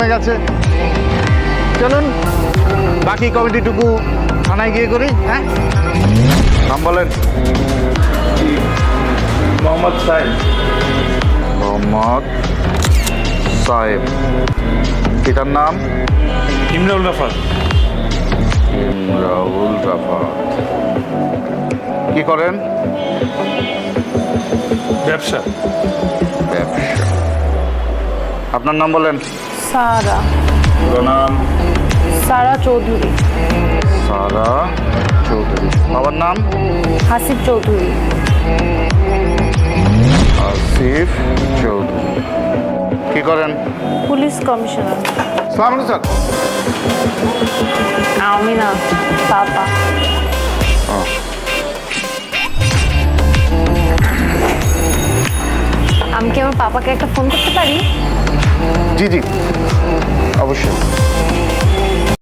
হয়ে গেছে। চলুন বাকি কমিটিটুকু থানায় গিয়ে করি। হ্যাঁ, নাম বলেন। মোহাম্মদ সাহেব। মোহাম্মদ সাহেব। পিতার নাম? ইমরাউল রাফাত। ইমরাউল রাফাত। কি করেন? ব্যবসা। ব্যবসা। আপনার নাম বলেন। সারা। পুরো নাম? সারা চৌধুরী। সারা চৌধুরী। বাবার নাম? হাসিব চৌধুরী। আসিফ চৌধুরী। কি করেন? Police commissioner. সালাম আলাইকুম স্যার। আমি না, পাপা। আমি কি আমার পাপাকে একটা ফোন করতে পারি? জি জি, অবশ্যই।